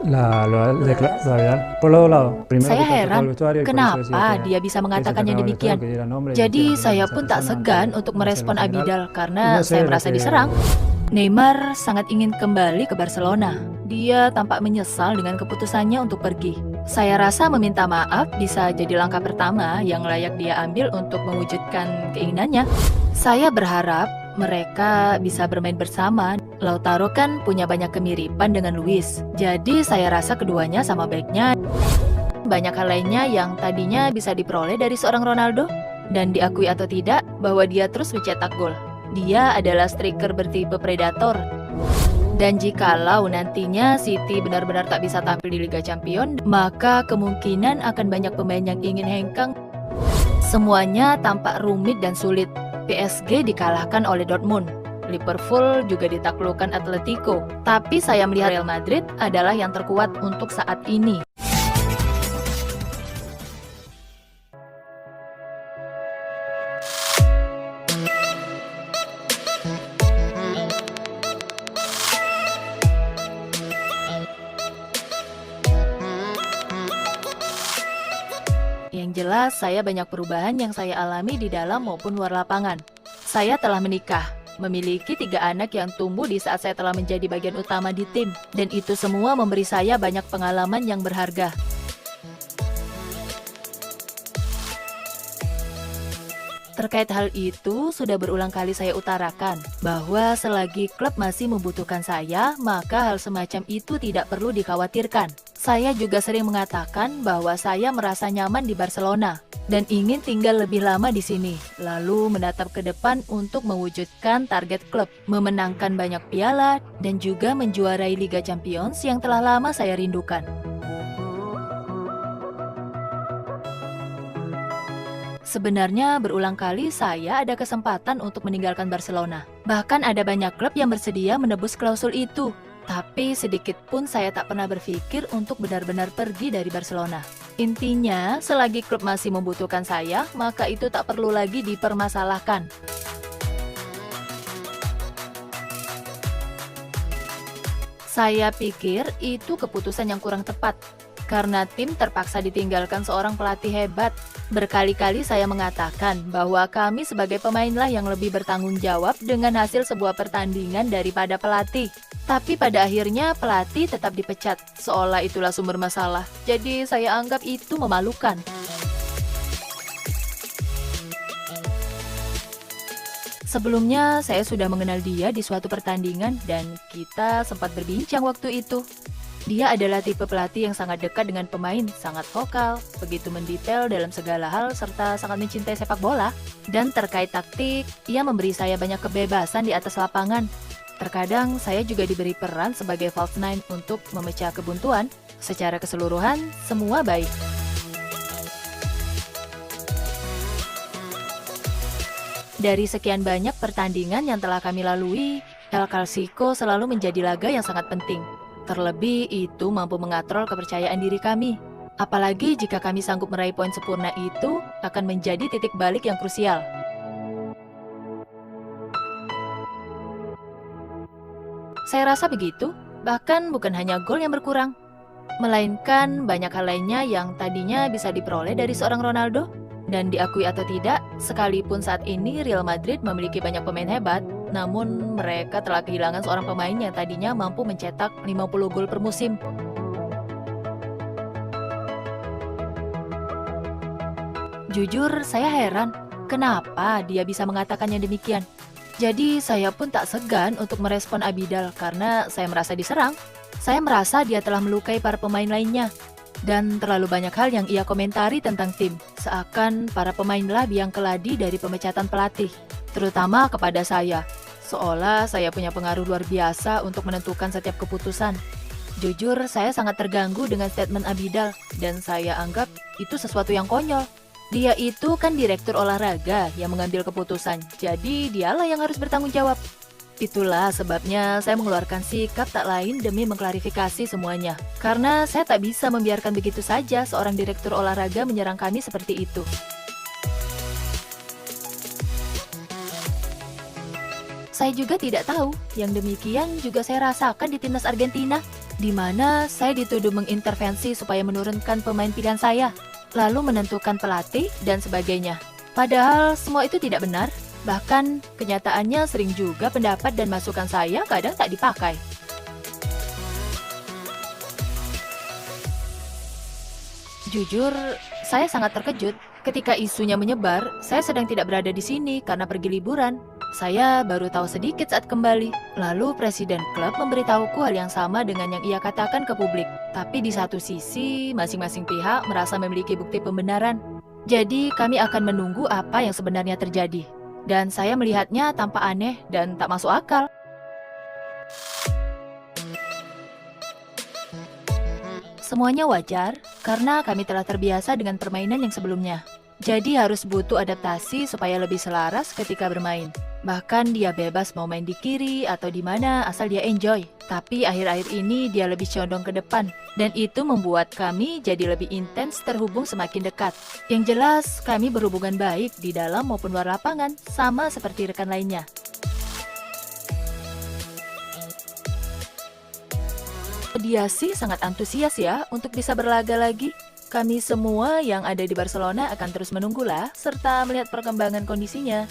lo había por los lados. Primero Saya que te ha tocado el heran, vestuario y por eso decía kenapa dia bisa que se te mengatakannya acababa el vestuario, demikian. que diera nombre y Jadi mentir saya a esa pun tak persona segan antes untuk de hacerlo merespon general. Abidal Y karena no saya sé lo merasa que diserang. Neymar sangat ingin kembali ke Barcelona. Dia tampak menyesal dengan keputusannya untuk pergi. Saya rasa meminta maaf bisa jadi langkah pertama yang layak dia ambil untuk mewujudkan keinginannya. Saya berharap mereka bisa bermain bersama. Lautaro kan punya banyak kemiripan dengan Luis. Jadi saya rasa keduanya sama baiknya. Banyak hal lainnya yang tadinya bisa diperoleh dari seorang Ronaldo. Dan diakui atau tidak bahwa dia terus mencetak gol. Dia adalah striker bertipe predator. Dan jikalau nantinya City benar-benar tak bisa tampil di Liga Champions, maka kemungkinan akan banyak pemain yang ingin hengkang. Semuanya tampak rumit dan sulit. PSG dikalahkan oleh Dortmund. Liverpool juga ditaklukkan Atletico. Tapi saya melihat Real Madrid adalah yang terkuat untuk saat ini. Yang jelas, saya banyak perubahan yang saya alami di dalam maupun luar lapangan. Saya telah menikah, memiliki 3 anak yang tumbuh di saat saya telah menjadi bagian utama di tim. Dan itu semua memberi saya banyak pengalaman yang berharga. Terkait hal itu, sudah berulang kali saya utarakan bahwa selagi klub masih membutuhkan saya, maka hal semacam itu tidak perlu dikhawatirkan. Saya juga sering mengatakan bahwa saya merasa nyaman di Barcelona dan ingin tinggal lebih lama di sini, lalu menatap ke depan untuk mewujudkan target klub, memenangkan banyak piala, dan juga menjuarai Liga Champions yang telah lama saya rindukan. Sebenarnya berulang kali saya ada kesempatan untuk meninggalkan Barcelona. Bahkan ada banyak klub yang bersedia menebus klausul itu. Tapi sedikit pun saya tak pernah berpikir untuk benar-benar pergi dari Barcelona. Intinya, selagi klub masih membutuhkan saya, maka itu tak perlu lagi dipermasalahkan. Saya pikir itu keputusan yang kurang tepat. Karena tim terpaksa ditinggalkan seorang pelatih hebat. Berkali-kali saya mengatakan bahwa kami sebagai pemainlah yang lebih bertanggung jawab dengan hasil sebuah pertandingan daripada pelatih. Tapi pada akhirnya pelatih tetap dipecat, seolah itulah sumber masalah. Jadi saya anggap itu memalukan. Sebelumnya saya sudah mengenal dia di suatu pertandingan dan kita sempat berbincang waktu itu. Dia adalah tipe pelatih yang sangat dekat dengan pemain, sangat vokal, begitu mendetail dalam segala hal, serta sangat mencintai sepak bola. Dan terkait taktik, ia memberi saya banyak kebebasan di atas lapangan. Terkadang saya juga diberi peran sebagai false nine untuk memecah kebuntuan. Secara keseluruhan, semua baik. Dari sekian banyak pertandingan yang telah kami lalui, El Clasico selalu menjadi laga yang sangat penting. Terlebih itu mampu mengatrol kepercayaan diri kami. Apalagi jika kami sanggup meraih poin sempurna itu akan menjadi titik balik yang krusial. Saya rasa begitu, bahkan bukan hanya gol yang berkurang, melainkan banyak hal lainnya yang tadinya bisa diperoleh dari seorang Ronaldo. Dan diakui atau tidak, sekalipun saat ini Real Madrid memiliki banyak pemain hebat, namun mereka telah kehilangan seorang pemain yang tadinya mampu mencetak 50 gol per musim. Jujur, saya heran, kenapa dia bisa mengatakannya demikian. Jadi saya pun tak segan untuk merespon Abidal karena saya merasa diserang. Saya merasa dia telah melukai para pemain lainnya. Dan terlalu banyak hal yang ia komentari tentang tim, seakan para pemainlah biang keladi dari pemecatan pelatih, terutama kepada saya, seolah saya punya pengaruh luar biasa untuk menentukan setiap keputusan. Jujur, saya sangat terganggu dengan statement Abidal, dan saya anggap itu sesuatu yang konyol. Dia itu kan direktur olahraga yang mengambil keputusan, jadi dialah yang harus bertanggung jawab. Itulah sebabnya saya mengeluarkan sikap tak lain demi mengklarifikasi semuanya. Karena saya tak bisa membiarkan begitu saja seorang direktur olahraga menyerang kami seperti itu. Saya juga tidak tahu. Yang demikian juga saya rasakan di timnas Argentina, di mana saya dituduh mengintervensi supaya menurunkan pemain pilihan saya, lalu menentukan pelatih dan sebagainya. Padahal semua itu tidak benar. Bahkan kenyataannya sering juga pendapat dan masukan saya kadang tak dipakai. Jujur, saya sangat terkejut. Ketika isunya menyebar, saya sedang tidak berada di sini karena pergi liburan. Saya baru tahu sedikit saat kembali. Lalu presiden klub memberitahuku hal yang sama dengan yang ia katakan ke publik. Tapi di satu sisi, masing-masing pihak merasa memiliki bukti pembenaran. Jadi kami akan menunggu apa yang sebenarnya terjadi. Dan saya melihatnya tampak aneh dan tak masuk akal. Semuanya wajar, karena kami telah terbiasa dengan permainan yang sebelumnya. Jadi harus butuh adaptasi supaya lebih selaras ketika bermain. Bahkan dia bebas mau main di kiri atau di mana asal dia enjoy. Tapi akhir-akhir ini dia lebih condong ke depan. Dan itu membuat kami jadi lebih intens terhubung semakin dekat. Yang jelas, kami berhubungan baik di dalam maupun luar lapangan, sama seperti rekan lainnya. Dia sih sangat antusias ya untuk bisa berlaga lagi. Kami semua yang ada di Barcelona akan terus menunggulah serta melihat perkembangan kondisinya.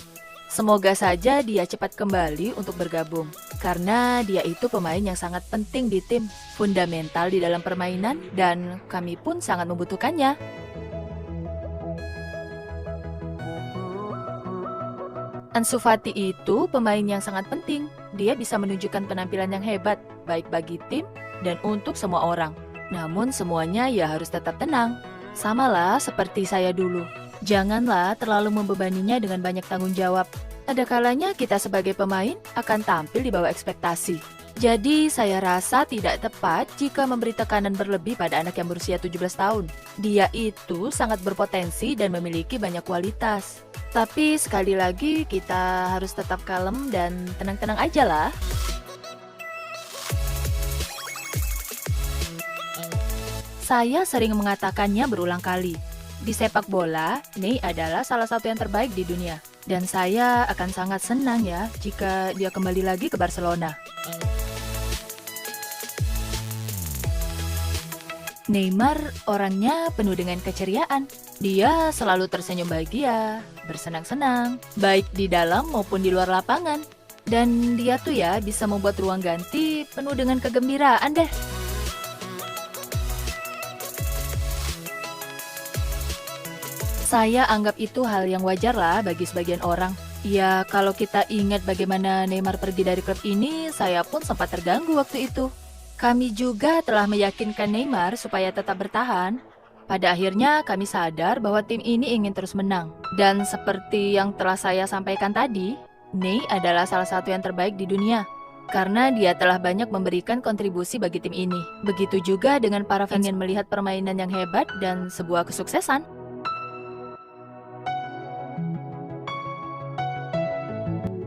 Semoga saja dia cepat kembali untuk bergabung. Karena dia itu pemain yang sangat penting di tim, fundamental di dalam permainan, dan kami pun sangat membutuhkannya. Ansu Fati itu pemain yang sangat penting. Dia bisa menunjukkan penampilan yang hebat, baik bagi tim dan untuk semua orang. Namun semuanya ya harus tetap tenang. Samalah seperti saya dulu. Janganlah terlalu membebaninya dengan banyak tanggung jawab. Ada kalanya kita sebagai pemain akan tampil di bawah ekspektasi. Jadi saya rasa tidak tepat jika memberi tekanan berlebih pada anak yang berusia 17 tahun. Dia itu sangat berpotensi dan memiliki banyak kualitas. Tapi sekali lagi kita harus tetap kalem dan tenang-tenang aja lah. Saya sering mengatakannya berulang kali. Di sepak bola, Ney adalah salah satu yang terbaik di dunia. Dan saya akan sangat senang ya jika dia kembali lagi ke Barcelona. Neymar orangnya penuh dengan keceriaan. Dia selalu tersenyum bahagia, bersenang-senang, baik di dalam maupun di luar lapangan. Dan dia tuh ya bisa membuat ruang ganti penuh dengan kegembiraan deh. Saya anggap itu hal yang wajar lah bagi sebagian orang. Ya, kalau kita ingat bagaimana Neymar pergi dari klub ini, saya pun sempat terganggu waktu itu. Kami juga telah meyakinkan Neymar supaya tetap bertahan. Pada akhirnya kami sadar bahwa tim ini ingin terus menang. Dan seperti yang telah saya sampaikan tadi, Ney adalah salah satu yang terbaik di dunia. Karena dia telah banyak memberikan kontribusi bagi tim ini. Begitu juga dengan para fans yang melihat permainan yang hebat dan sebuah kesuksesan.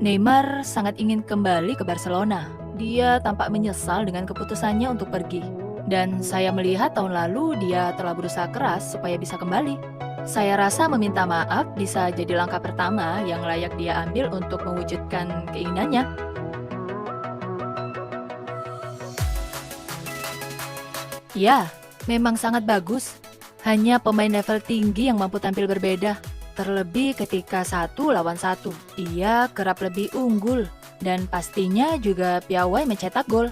Neymar sangat ingin kembali ke Barcelona. Dia tampak menyesal dengan keputusannya untuk pergi. Dan saya melihat tahun lalu dia telah berusaha keras supaya bisa kembali. Saya rasa meminta maaf bisa jadi langkah pertama yang layak dia ambil untuk mewujudkan keinginannya. Ya, memang sangat bagus. Hanya pemain level tinggi yang mampu tampil berbeda. Terlebih ketika 1 lawan 1, ia kerap lebih unggul dan pastinya juga piawai mencetak gol.